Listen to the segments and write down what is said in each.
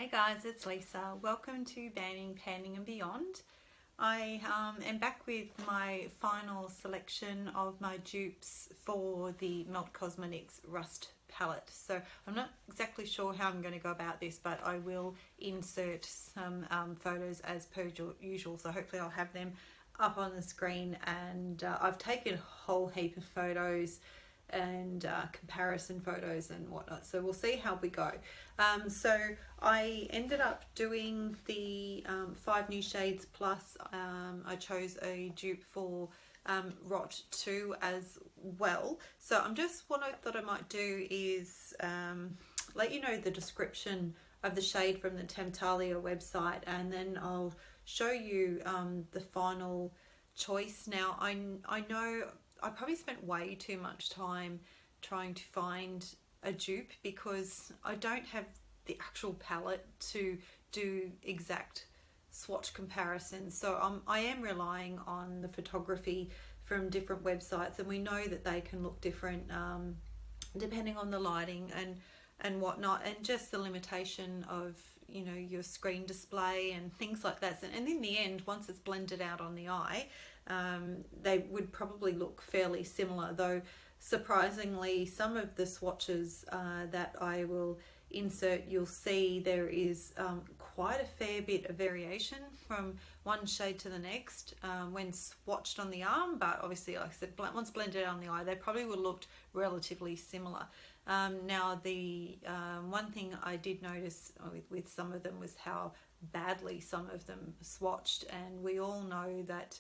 Hey guys, it's Lisa. Welcome to Banning, Panning and Beyond. I am back with my final selection of my dupes for the Melt Cosmetics Rust palette. So I'm not exactly sure how I'm going to go about this, but I will insert some photos as per usual. So hopefully I'll have them up on the screen, and I've taken a whole heap of photos and comparison photos and whatnot, so we'll see how we go. So I ended up doing the 5 new shades plus I chose a dupe for Rot 2 as well. So I'm just, what I thought I might do is let you know the description of the shade from the Temptalia website, and then I'll show you the final choice. Now I know I probably spent way too much time trying to find a dupe because I don't have the actual palette to do exact swatch comparisons. So I am relying on the photography from different websites, and we know that they can look different depending on the lighting and whatnot, and just the limitation of, you know, your screen display and things like that. And in the end, once it's blended out on the eye, they would probably look fairly similar, though surprisingly some of the swatches that I will insert, you'll see there is quite a fair bit of variation from one shade to the next when swatched on the arm, but obviously, like I said, once blended on the eye, they probably would look relatively similar. Now the one thing I did notice with some of them was how badly some of them swatched, and we all know that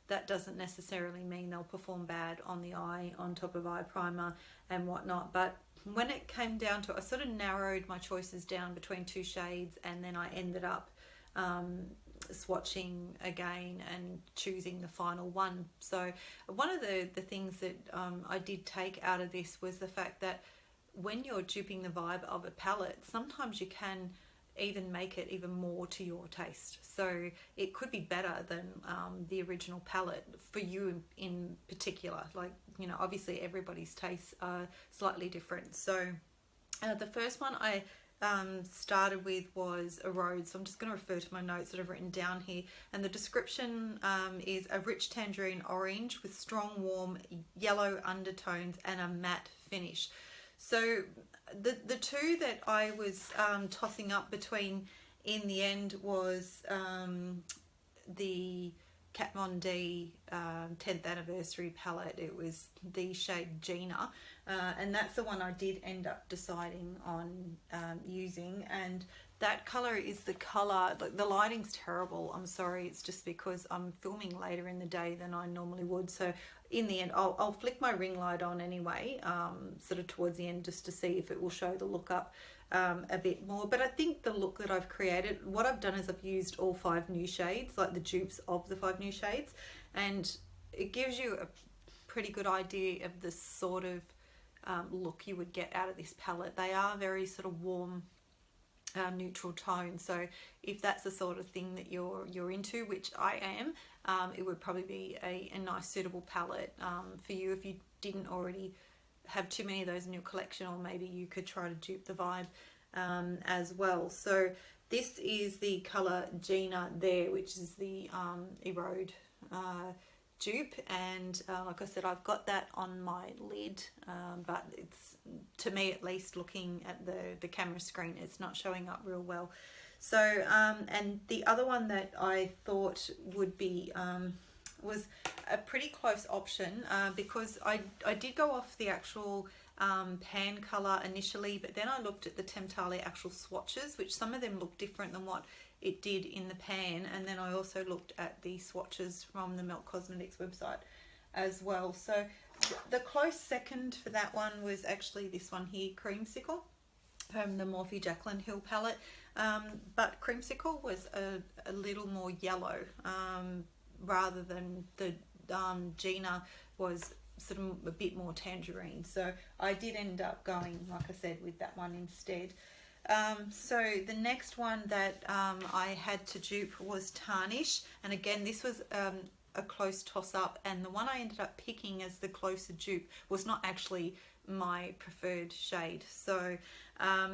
that doesn't necessarily mean they'll perform bad on the eye, on top of eye primer and whatnot. But when it came down to it, I sort of narrowed my choices down between 2 shades, and then I ended up swatching again and choosing the final one. So one of the things that I did take out of this was the fact that when you're duping the vibe of a palette, sometimes you can even make it even more to your taste. So it could be better than the original palette for you in particular. Like, you know, obviously everybody's tastes are slightly different. So the first one I started with was Erode. So I'm just going to refer to my notes that I've written down here. And the description is a rich tangerine orange with strong warm yellow undertones and a matte finish. So the two that I was tossing up between in the end was the Kat Von D 10th anniversary palette. It was the shade Gina, and that's the one I did end up deciding on using. And that color is the color, the lighting's terrible, I'm sorry, it's just because I'm filming later in the day than I normally would. So in the end, I'll flick my ring light on anyway, sort of towards the end, just to see if it will show the look up a bit more. But I think the look that I've created, what I've done is I've used all 5 new shades, like the dupes of the 5 new shades, and it gives you a pretty good idea of the sort of look you would get out of this palette. They are very sort of warm, neutral tone. So if that's the sort of thing that you're into, which I am, it would probably be a nice suitable palette for you if you didn't already have too many of those in your collection, or maybe you could try to dupe the vibe as well. So this is the color Gina there, which is the Erode dupe, and like I said, I've got that on my lid, but it's, to me at least, looking at the camera screen, it's not showing up real well. So and the other one that I thought would be was a pretty close option, because I did go off the actual pan color initially, but then I looked at the Temptalia actual swatches, which some of them look different than what it did in the pan, and then I also looked at the swatches from the Melt Cosmetics website as well. So the close second for that one was actually this one here, Creamsicle, from the Morphe Jaclyn Hill palette, but Creamsicle was a little more yellow rather than the Gina was sort of a bit more tangerine. So I did end up going, like I said, with that one instead. So the next one that I had to dupe was Tarnish, and again this was a close toss-up, and the one I ended up picking as the closer dupe was not actually my preferred shade. So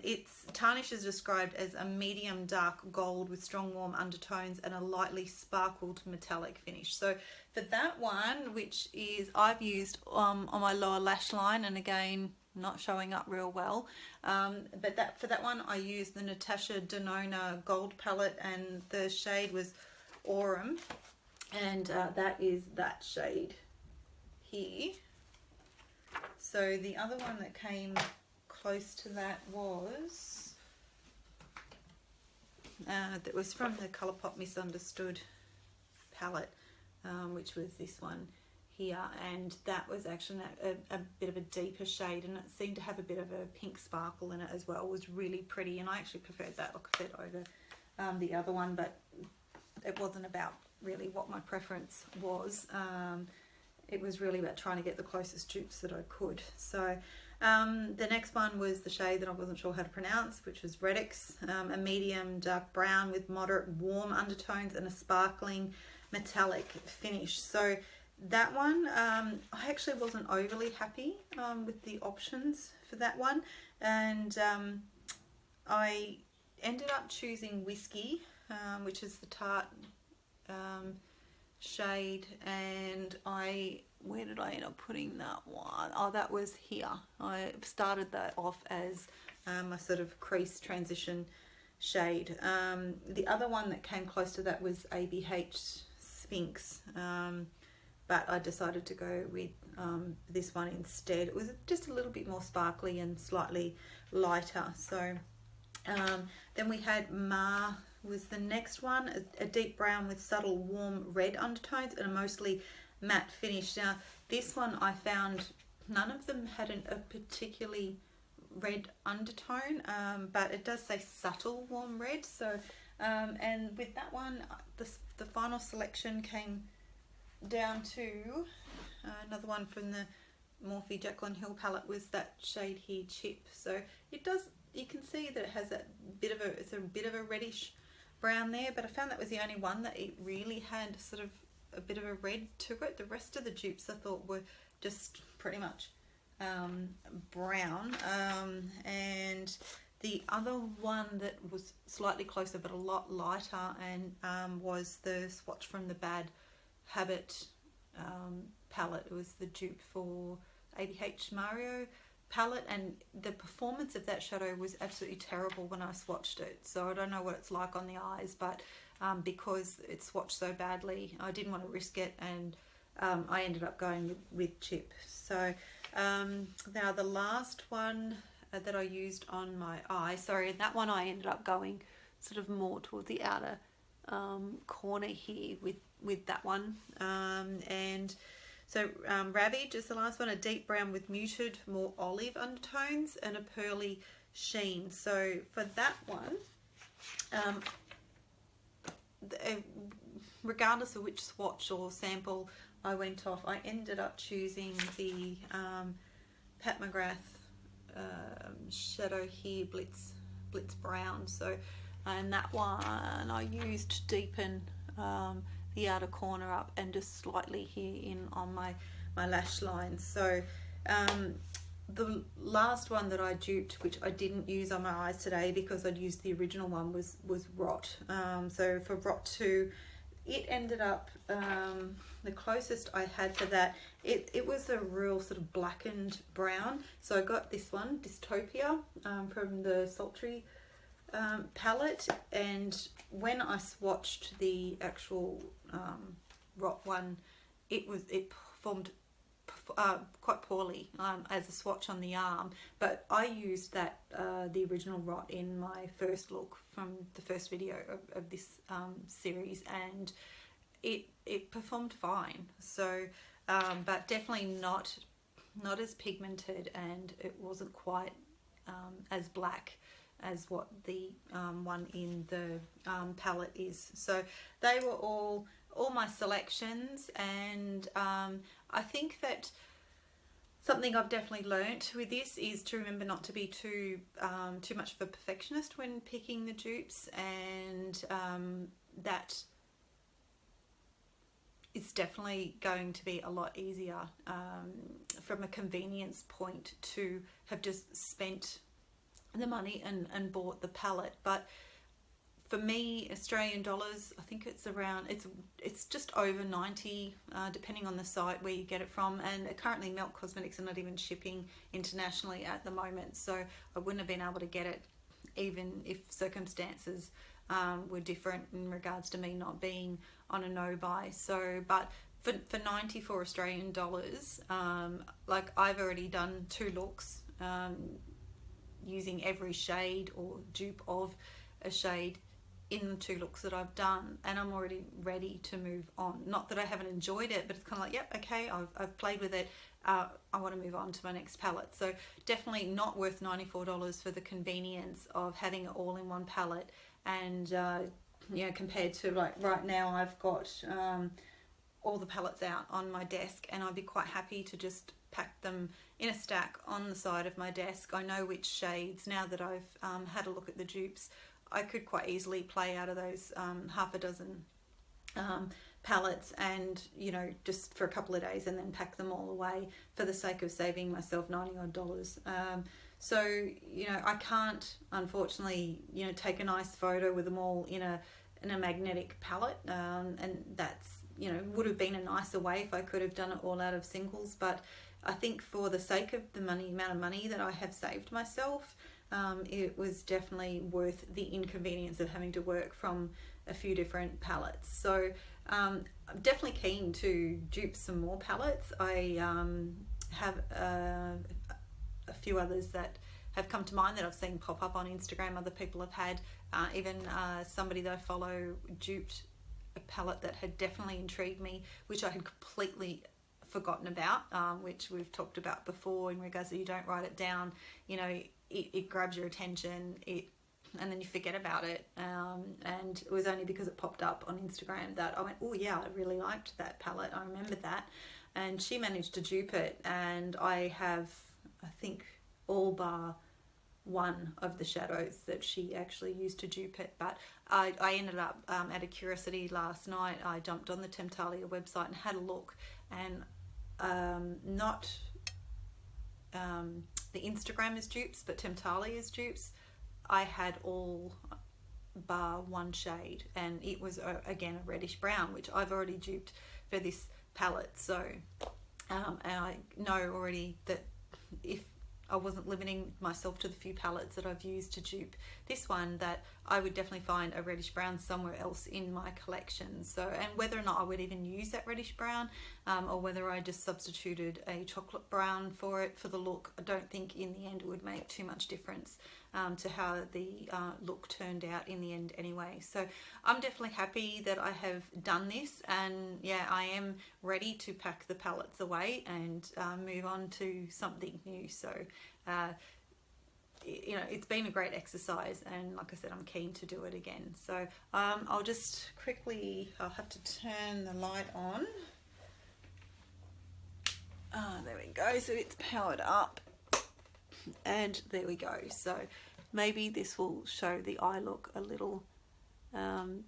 its tarnish is described as a medium dark gold with strong warm undertones and a lightly sparkled metallic finish. So for that one, which is I've used on my lower lash line, and again not showing up real well, but for that one I used the Natasha Denona gold palette, and the shade was Aurum, and that is that shade here. So the other one that came close to that was that was from the Colourpop Misunderstood palette, which was this one here, and that was actually a bit of a deeper shade, and it seemed to have a bit of a pink sparkle in it as well. It was really pretty, and I actually preferred that, like I said, over the other one, but it wasn't about really what my preference was. It was really about trying to get the closest dupes that I could. So the next one was the shade that I wasn't sure how to pronounce, which was Redix, a medium dark brown with moderate warm undertones and a sparkling metallic finish. So that one, I actually wasn't overly happy with the options for that one, and I ended up choosing Whiskey, which is the tart shade, and where did I end up putting that one? Oh, that was here. I started that off as a sort of crease transition shade. The other one that came close to that was ABH Sphinx, but I decided to go with this one instead. It was just a little bit more sparkly and slightly lighter. So then we had Ma was the next one, a deep brown with subtle warm red undertones and a mostly matte finish. Now this one I found none of them had a particularly red undertone, but it does say subtle warm red. So and with that one, the final selection came down to another one from the Morphe Jaclyn Hill palette, was that shade here, Chip. So it does, you can see that it has that bit of it's a bit of a reddish brown there, but I found that was the only one that it really had sort of a bit of a red to it. The rest of the dupes I thought were just pretty much brown, and the other one that was slightly closer but a lot lighter and was the swatch from the Bad Habit palette. It was the dupe for ABH Mario palette, and the performance of that shadow was absolutely terrible when I swatched it. So I don't know what it's like on the eyes, but because it swatched so badly, I didn't want to risk it, and I ended up going with Chip. So now the last one that I used on my eye, sorry, that one I ended up going sort of more towards the outer corner here with that one, and so Ravage is the last one, a deep brown with muted, more olive undertones and a pearly sheen. So for that one, regardless of which swatch or sample I went off, I ended up choosing the Pat McGrath shadow here, Blitz Brown. So and that one I used to deepen the outer corner up and just slightly here in on my lash line. So the last one that I duped, which I didn't use on my eyes today because I'd used the original one, was Rot. So for Rot 2, it ended up the closest I had for that, it was a real sort of blackened brown. So I got this one, Dystopia, from the Sultry palette, and when I swatched the actual Rot one, it performed quite poorly as a swatch on the arm, but I used that the original Rot in my first look from the first video of this series, and it performed fine. So but definitely not as pigmented, and it wasn't quite as black as what the one in the palette is. So they were all my selections, and I think that something I've definitely learnt with this is to remember not to be too much of a perfectionist when picking the dupes, and that it's definitely going to be a lot easier from a convenience point to have just spent the money and bought the palette. But for me, Australian dollars, I think it's around, it's just over 90, depending on the site where you get it from. And currently Milk Cosmetics are not even shipping internationally at the moment, so I wouldn't have been able to get it even if circumstances were different in regards to me not being on a no buy. So, but for 94 Australian dollars, like I've already done 2 looks using every shade or dupe of a shade in the 2 looks that I've done, and I'm already ready to move on. Not that I haven't enjoyed it, but it's kind of like, yep, okay, I've played with it, I want to move on to my next palette. So definitely not worth $94 for the convenience of having it all in one palette. And you know, compared to like right now, I've got all the palettes out on my desk, and I'd be quite happy to just pack them in a stack on the side of my desk. I know which shades, now that I've had a look at the dupes, I could quite easily play out of those half a dozen palettes, and you know, just for a couple of days, and then pack them all away for the sake of saving myself $90 odd. So you know, I can't unfortunately, you know, take a nice photo with them all in a magnetic palette, and that's, you know, would have been a nicer way if I could have done it all out of singles. But I think for the sake of the amount of money that I have saved myself, it was definitely worth the inconvenience of having to work from a few different palettes. So I'm definitely keen to dupe some more palettes. I have a few others that have come to mind that I've seen pop up on Instagram. Other people have had, even somebody that I follow duped a palette that had definitely intrigued me, which I had completely forgotten about, which we've talked about before in regards to, you don't write it down, you know, it grabs your attention, and then you forget about it, and it was only because it popped up on Instagram that I went, oh yeah, I really liked that palette, I remember that. And she managed to dupe it, and I have, I think, all bar one of the shadows that she actually used to dupe it. But I ended up, out of curiosity last night, I jumped on the Temptalia website and had a look, and not the Instagram is dupes, but Temptalia's dupes, I had all bar one shade, and it was again a reddish brown, which I've already duped for this palette. So and I know already that if I wasn't limiting myself to the few palettes that I've used to dupe this one, that I would definitely find a reddish brown somewhere else in my collection. So, and whether or not I would even use that reddish brown, or whether I just substituted a chocolate brown for it for the look, I don't think in the end it would make too much difference to how the look turned out in the end anyway. So I'm definitely happy that I have done this, and yeah, I am ready to pack the palettes away and move on to something new. So you know, it's been a great exercise, and like I said, I'm keen to do it again. So I'll just quickly, I'll have to turn the light on. There we go, so it's powered up, and there we go. So maybe this will show the eye look a little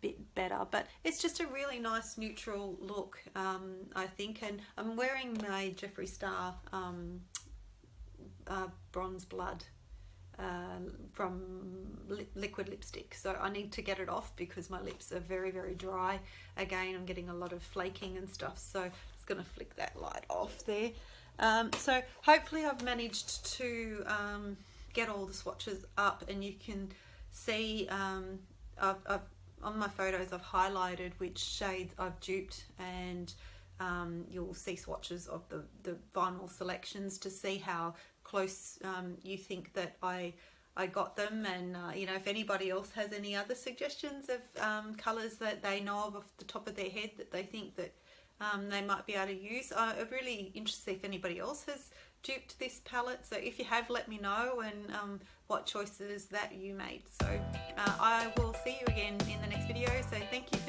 bit better, but it's just a really nice neutral look, I think. And I'm wearing my Jeffree Star Bronze Blood from liquid lipstick, so I need to get it off because my lips are very, very dry. Again, I'm getting a lot of flaking and stuff, so I'm just gonna flick that light off there. So hopefully I've managed to get all the swatches up, and you can see I've on my photos I've highlighted which shades I've duped, and you'll see swatches of the vinyl selections to see how close you think that I got them. And you know, if anybody else has any other suggestions of colours that they know of off the top of their head that they think that they might be able to use, I'm really interested if anybody else has duped this palette. So if you have, let me know, and what choices that you made. So I will see you again in the next video, so thank you for